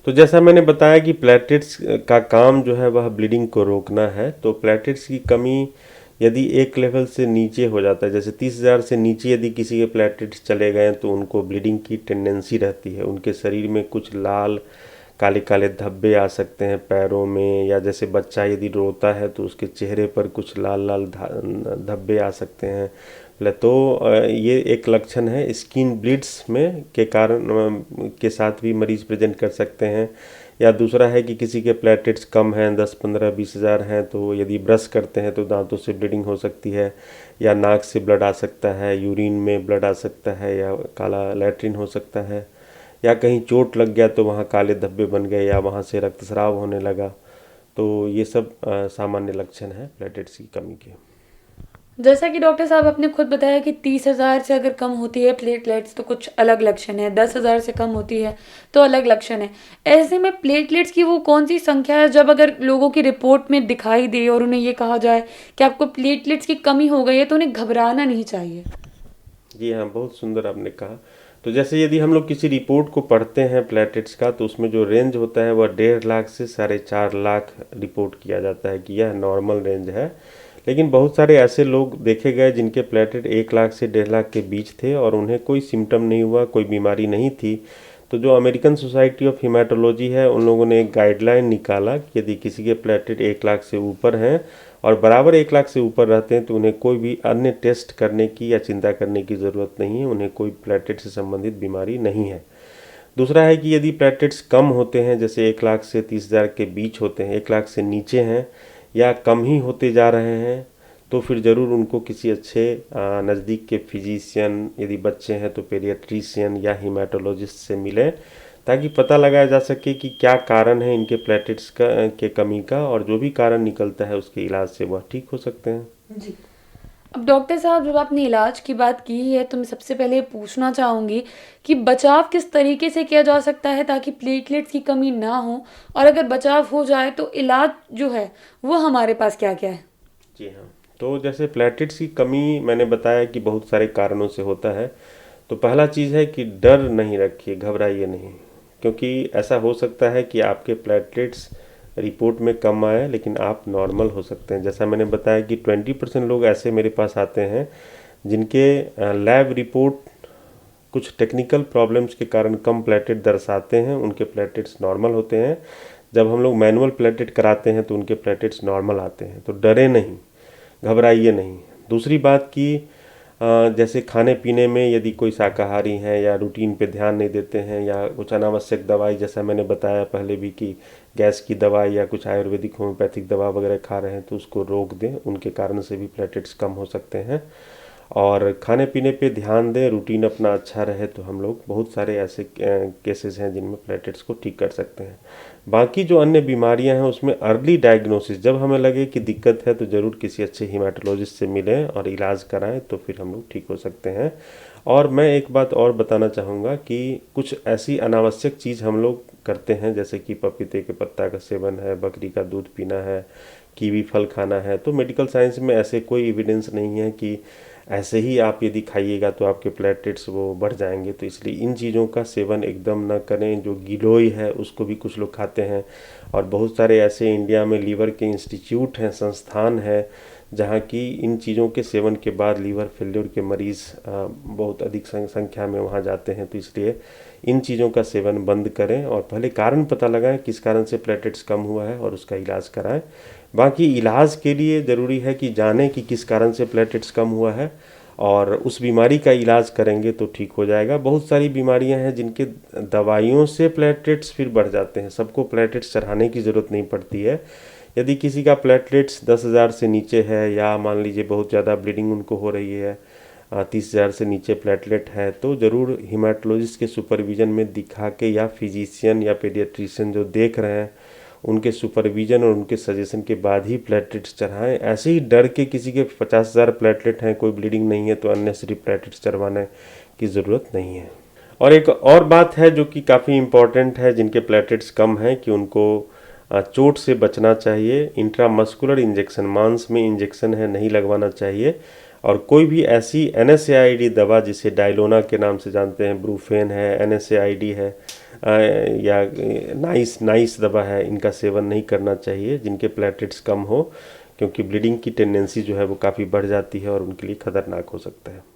तो जैसा मैंने बताया कि प्लेटलेट्स का काम जो है वह ब्लीडिंग को रोकना है। तो प्लेटलेट्स की कमी यदि एक लेवल से नीचे हो जाता है, जैसे 30,000 से नीचे यदि किसी के प्लेटलेट्स चले गए तो उनको ब्लीडिंग की टेंडेंसी रहती है। उनके शरीर में कुछ लाल काले काले धब्बे आ सकते हैं पैरों में, या जैसे बच्चा यदि रोता है तो उसके चेहरे पर कुछ लाल लाल धब्बे आ सकते हैं। तो ये एक लक्षण है स्किन ब्लीड्स में के कारण के साथ भी मरीज प्रेजेंट कर सकते हैं। या दूसरा है कि किसी के प्लेटलेट्स कम हैं, 10 15 20 हज़ार हैं, तो यदि ब्रश करते हैं तो दांतों से ब्लीडिंग हो सकती है, या नाक से ब्लड आ सकता है, यूरिन में ब्लड आ सकता है, या काला लैट्रिन हो सकता है, या कहीं चोट लग गया तो वहाँ काले धब्बे बन गए, या वहाँ से रक्तस्राव होने लगा। तो ये सब सामान्य लक्षण है प्लेटलेट्स की कमी के। जैसा कि डॉक्टर साहब आपने खुद बताया कि 30,000 से अगर कम होती है प्लेटलेट्स तो कुछ अलग लक्षण है, 10,000 से कम होती है तो अलग लक्षण है। ऐसे में प्लेटलेट्स की वो कौन सी संख्या है जब अगर लोगों की रिपोर्ट में दिखाई दे और उन्हें ये कहा जाए कि आपको प्लेटलेट्स की कमी हो गई है तो उन्हें घबराना नहीं चाहिए? जी हाँ, बहुत सुंदर आपने कहा। तो जैसे यदि हम लोग किसी रिपोर्ट को पढ़ते हैं प्लेटलेट्स का, तो उसमें जो रेंज होता है वह 1.5 लाख से 4.5 लाख रिपोर्ट किया जाता है कि यह नॉर्मल रेंज है। लेकिन बहुत सारे ऐसे लोग देखे गए जिनके प्लेटलेट 1 लाख से 1.5 लाख के बीच थे और उन्हें कोई सिम्टम नहीं हुआ, कोई बीमारी नहीं थी। तो जो अमेरिकन सोसाइटी ऑफ हीमेटोलॉजी है, उन लोगों ने एक गाइडलाइन निकाला कि यदि किसी के प्लेटलेट 1 लाख से ऊपर हैं और बराबर 1 लाख से ऊपर रहते हैं तो उन्हें कोई भी अन्य टेस्ट करने की या चिंता करने की ज़रूरत नहीं है, उन्हें कोई प्लेटलेट से संबंधित बीमारी नहीं है। दूसरा है कि यदि प्लेटलेट्स कम होते हैं, जैसे 1 लाख से 30,000 के बीच होते हैं, 1 लाख से नीचे हैं या कम ही होते जा रहे हैं, तो फिर ज़रूर उनको किसी अच्छे नज़दीक के फिजिशियन, यदि बच्चे हैं तो पेडियाट्रिशियन या हीमेटोलॉजिस्ट से मिलें, ताकि पता लगाया जा सके कि क्या कारण है इनके प्लेटलेट्स का के कमी का, और जो भी कारण निकलता है उसके इलाज से वह ठीक हो सकते हैं। जी। अब डॉक्टर साहब जब आपने इलाज की बात की है तो मैं सबसे पहले पूछना चाहूँगी कि बचाव किस तरीके से किया जा सकता है ताकि प्लेटलेट्स की कमी ना हो, और अगर बचाव हो जाए तो इलाज जो है वो हमारे पास क्या क्या है? जी हाँ, तो जैसे प्लेटलेट्स की कमी मैंने बताया कि बहुत सारे कारणों से होता है। तो पहला चीज़ है कि डर नहीं रखिए, घबराइए नहीं, क्योंकि ऐसा हो सकता है कि आपके प्लेटलेट्स रिपोर्ट में कम आए लेकिन आप नॉर्मल हो सकते हैं। जैसा मैंने बताया कि 20% लोग ऐसे मेरे पास आते हैं जिनके लैब रिपोर्ट कुछ टेक्निकल प्रॉब्लम्स के कारण कम प्लेटलेट दर्शाते हैं, उनके प्लेटलेट्स नॉर्मल होते हैं। जब हम लोग मैनुअल प्लेटलेट कराते हैं तो उनके प्लेटलेट्स नॉर्मल आते हैं। तो डरे नहीं, घबराइए नहीं। दूसरी बात कि जैसे खाने पीने में यदि कोई शाकाहारी हैं या रूटीन पे ध्यान नहीं देते हैं, या कुछ अनावश्यक दवाई, जैसा मैंने बताया पहले भी कि गैस की दवाई या कुछ आयुर्वेदिक होम्योपैथिक दवा वगैरह खा रहे हैं, तो उसको रोक दें, उनके कारण से भी प्लेटलेट्स कम हो सकते हैं। और खाने पीने पे ध्यान दें, रूटीन अपना अच्छा रहे, तो हम लोग बहुत सारे ऐसे केसेस हैं जिनमें प्लेटलेट्स को ठीक कर सकते हैं। बाकी जो अन्य बीमारियां हैं उसमें अर्ली डायग्नोसिस, जब हमें लगे कि दिक्कत है तो ज़रूर किसी अच्छे हीमेटोलॉजिस्ट से मिलें और इलाज कराएं, तो फिर हम लोग ठीक हो सकते हैं। और मैं एक बात और बताना चाहूँगा कि कुछ ऐसी अनावश्यक चीज़ हम लोग करते हैं, जैसे कि पपीते के पत्ता का सेवन है, बकरी का दूध पीना है, कीवी फल खाना है। तो मेडिकल साइंस में ऐसे कोई एविडेंस नहीं है कि ऐसे ही आप यदि खाइएगा तो आपके प्लेटलेट्स वो बढ़ जाएंगे। तो इसलिए इन चीज़ों का सेवन एकदम ना करें। जो गिलोय है उसको भी कुछ लोग खाते हैं, और बहुत सारे ऐसे इंडिया में लीवर के इंस्टीट्यूट हैं, संस्थान है, जहाँ की इन चीज़ों के सेवन के बाद लीवर फेल्योर के मरीज़ बहुत अधिक संख्या में वहाँ जाते हैं। तो इसलिए इन चीज़ों का सेवन बंद करें और पहले कारण पता लगाएं किस कारण से प्लेटलेट्स कम हुआ है और उसका इलाज कराएं। बाकी इलाज के लिए ज़रूरी है कि जानें कि किस कारण से प्लेटलेट्स कम हुआ है, और उस बीमारी का इलाज करेंगे तो ठीक हो जाएगा। बहुत सारी बीमारियां हैं जिनके दवाइयों से प्लेटलेट्स फिर बढ़ जाते हैं, सबको प्लेटलेट्स चढ़ाने की ज़रूरत नहीं पड़ती है। यदि किसी का प्लेटलेट्स 10,000 से नीचे है, या मान लीजिए बहुत ज़्यादा ब्लीडिंग उनको हो रही है, 30,000 से नीचे प्लेटलेट है, तो ज़रूर हीमेटोलॉजिस्ट के सुपरविज़न में दिखा के, या फिजिशियन या पेडियाट्रिशियन जो देख रहे हैं उनके सुपरविज़न और उनके सजेशन के बाद ही प्लेटलेट्स चढ़ाएं। ऐसे ही डर के किसी के 50,000 प्लेटलेट हैं, कोई ब्लीडिंग नहीं है, तो अननेसेसरी प्लेटलेट्स चढ़वाने की ज़रूरत नहीं है। और एक और बात है जो कि काफ़ी इम्पॉर्टेंट है, जिनके प्लेटलेट्स कम हैं, कि उनको चोट से बचना चाहिए। इंट्रामस्कुलर इंजेक्शन, मांस में इंजेक्शन है, नहीं लगवाना चाहिए। और कोई भी ऐसी NSAID दवा जिसे डायलोना के नाम से जानते हैं, ब्रूफेन है, NSAID है, या नाइस दवा है, इनका सेवन नहीं करना चाहिए जिनके प्लेटलेट्स कम हो, क्योंकि ब्लीडिंग की टेंडेंसी जो है वो काफ़ी बढ़ जाती है और उनके लिए खतरनाक हो सकता है।